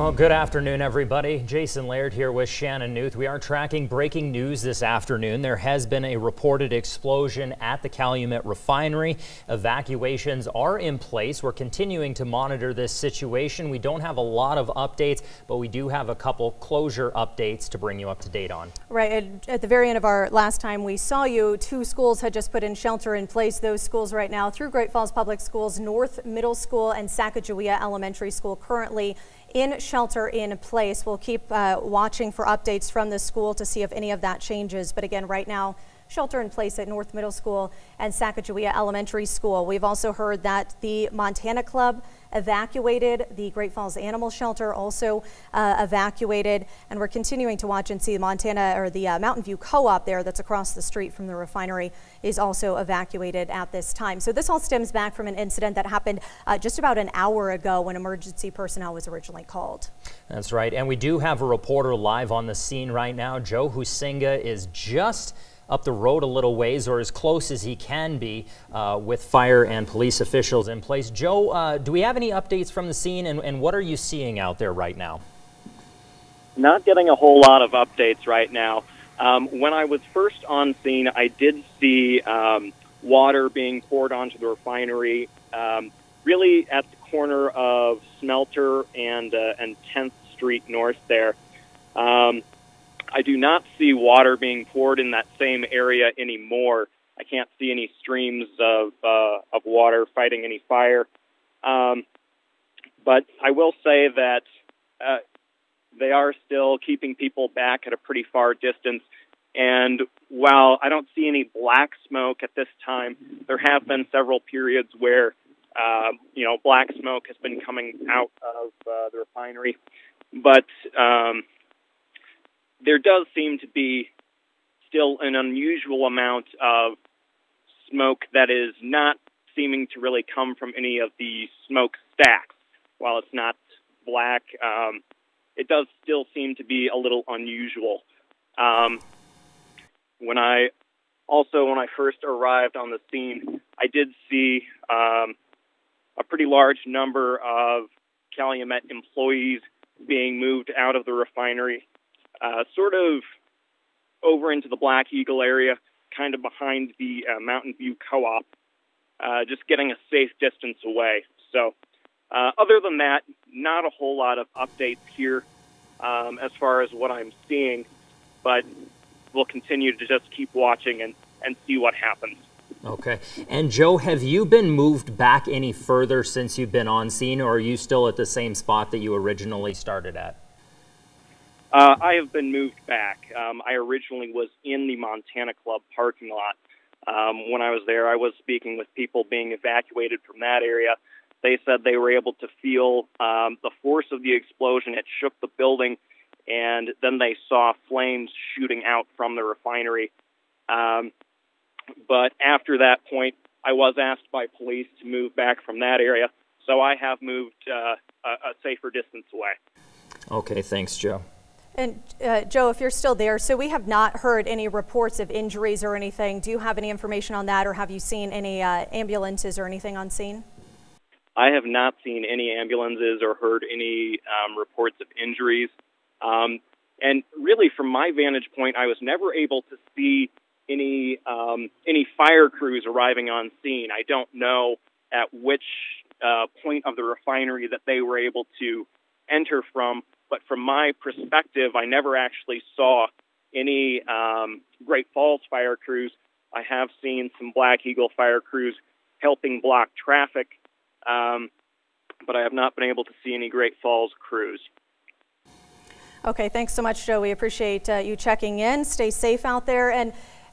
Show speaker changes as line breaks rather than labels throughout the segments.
Well, good afternoon, everybody. Jason Laird here with Shannon Newth. We are tracking breaking news this afternoon. There has been a reported explosion at the Calumet refinery. Evacuations are in place. We're continuing to monitor this situation. We don't have a lot of updates, but we do have a couple closure updates to bring you up to date on. Right.
At the very end of our last time we saw you, 2 schools had just put in shelter in place. Those schools right now through Great Falls Public Schools, North Middle School and Sacagawea Elementary School currently in shelter in place. We'll keep watching for updates from the school to see if any of that changes. But again, right now, shelter in place at North Middle School and Sacagawea Elementary School. We've also heard that the Montana Club evacuated, the Great Falls Animal Shelter also evacuated, and we're continuing to watch and see Montana or the Mountain View Co-op there that's across the street from the refinery is also evacuated at this time. So this all stems back from an incident that happened just about an hour ago when emergency personnel was originally called.
That's right, and we do have a reporter live on the scene right now. Joe Huizinga is just up the road a little ways, or as close as he can be, with fire and police officials in place. Joe, do we have any updates from the scene, and what are you seeing out there right now?
Not getting a whole lot of updates right now. When I was first on scene, I did see water being poured onto the refinery, really at the corner of Smelter and 10th Street North there. I do not see water being poured in that same area anymore. I can't see any streams of water fighting any fire. But I will say that they are still keeping people back at a pretty far distance. And while I don't see any black smoke at this time, there have been several periods where, black smoke has been coming out of the refinery. But there does seem to be still an unusual amount of smoke that is not seeming to really come from any of the smoke stacks. While it's not black, it does still seem to be a little unusual. When I first arrived on the scene, I did see a pretty large number of Calumet employees being moved out of the refinery, sort of over into the Black Eagle area, kind of behind the Mountain View Co-op, just getting a safe distance away. So other than that, not a whole lot of updates here as far as what I'm seeing, but we'll continue to just keep watching and see what happens.
Okay. And Joe, have you been moved back any further since you've been on scene, or are you still at the same spot that you originally started at?
I have been moved back. I originally was in the Montana Club parking lot. When I was there, I was speaking with people being evacuated from that area. They said they were able to feel the force of the explosion. It shook the building, and then they saw flames shooting out from the refinery. But after that point, I was asked by police to move back from that area, so I have moved a safer distance away.
Okay, thanks, Joe.
And Joe, if you're still there, so we have not heard any reports of injuries or anything. Do you have any information on that, or have you seen any ambulances or anything on scene?
I have not seen any ambulances or heard any reports of injuries. And really, from my vantage point, I was never able to see any fire crews arriving on scene. I don't know at which point of the refinery that they were able to enter from. But from my perspective, I never actually saw any Great Falls fire crews. I have seen some Black Eagle fire crews helping block traffic, but I have not been able to see any Great Falls crews.
Okay, thanks so much, Joe. We appreciate you checking in. Stay safe out there. And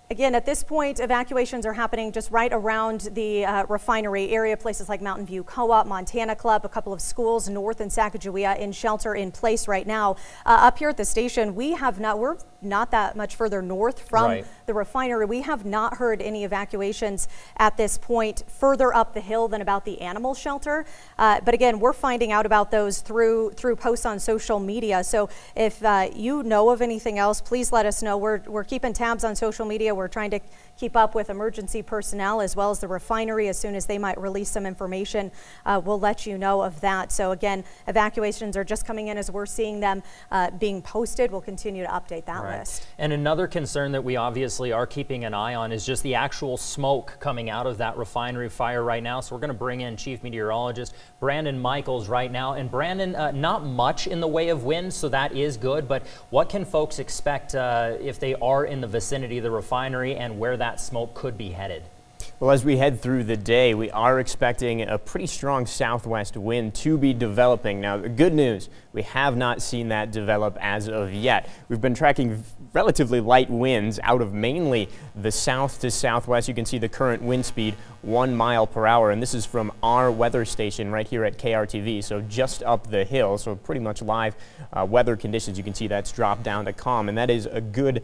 again, at this point, evacuations are happening just right around the refinery area, places like Mountain View Co-op, Montana Club, a couple of schools north in Sacagawea in shelter in place right now. Up here at the station, we're not that much further north from the refinery. We have not heard any evacuations at this point further up the hill than about the animal shelter. But again, we're finding out about those through posts on social media. So if you know of anything else, please let us know. We're keeping tabs on social media. We're trying to keep up with emergency personnel as well as the refinery. As soon as they might release some information, we'll let you know of that. So again, evacuations are just coming in as we're seeing them being posted. We'll continue to update that list.
And another concern that we obviously are keeping an eye on is just the actual smoke coming out of that refinery fire right now. So we're going to bring in Chief Meteorologist Brandon Michaels right now. And Brandon, not much in the way of wind, so that is good. But what can folks expect if they are in the vicinity of the refinery and where that smoke could be headed?
Well, as we head through the day, we are expecting a pretty strong southwest wind to be developing. Now, the good news, we have not seen that develop as of yet. We've been tracking relatively light winds out of mainly the south to southwest. You can see the current wind speed 1 mile per hour, and this is from our weather station right here at KRTV, so just up the hill, so pretty much live weather conditions. You can see that's dropped down to calm, and that is a good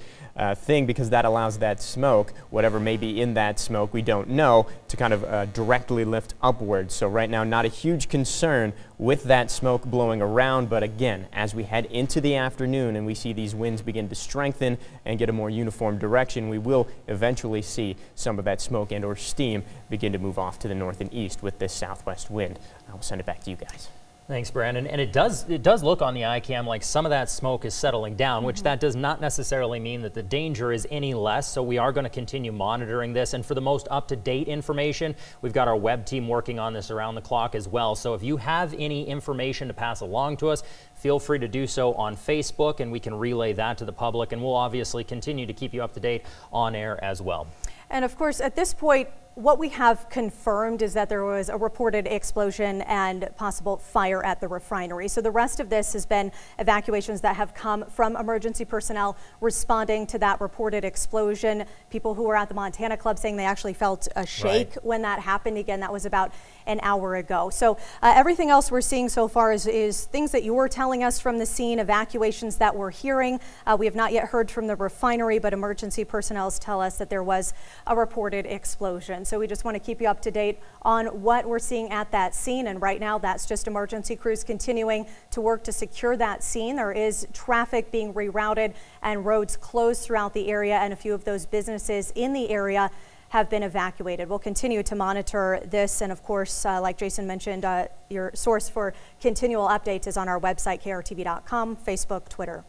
thing because that allows that smoke, whatever may be in that smoke, we don't know, to kind of directly lift upwards. So right now, not a huge concern with that smoke blowing around, but again, as we head into the afternoon and we see these winds begin to strengthen and get a more uniform direction, we will eventually see some of that smoke and or steam begin to move off to the north and east with this southwest wind. I will send it back to you guys.
Thanks, Brandon. And it does look on the iCam like some of that smoke is settling down, which that does not necessarily mean that the danger is any less. So we are going to continue monitoring this. And for the most up-to-date information, we've got our web team working on this around the clock as well. So if you have any information to pass along to us, feel free to do so on Facebook, and we can relay that to the public. And we'll obviously continue to keep you up to date on air as well.
And of course, at this point, what we have confirmed is that there was a reported explosion and possible fire at the refinery. So the rest of this has been evacuations that have come from emergency personnel responding to that reported explosion. People who were at the Montana Club saying they actually felt a shake when that happened. Again, that was about an hour ago. So everything else we're seeing so far is things that you were telling us from the scene, evacuations that we're hearing. We have not yet heard from the refinery, but emergency personnel tell us that there was a reported explosion. So we just want to keep you up to date on what we're seeing at that scene. And right now, that's just emergency crews continuing to work to secure that scene. There is traffic being rerouted and roads closed throughout the area, and a few of those businesses in the area have been evacuated. We'll continue to monitor this, and of course, like Jason mentioned, your source for continual updates is on our website, krtv.com, Facebook, Twitter.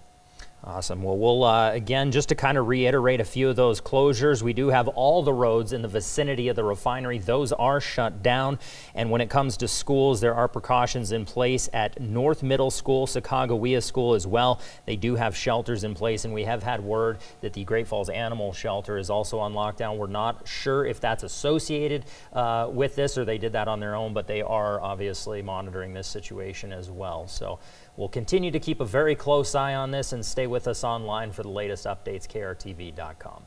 Awesome. Well, we'll again, just to kind of reiterate a few of those closures, we do have all the roads in the vicinity of the refinery. Those are shut down. And when it comes to schools, there are precautions in place at North Middle School, Sacagawea School as well. They do have shelters in place, and we have had word that the Great Falls Animal Shelter is also on lockdown. We're not sure if that's associated with this or they did that on their own, but they are obviously monitoring this situation as well. So we'll continue to keep a very close eye on this and stay with us online for the latest updates, krtv.com.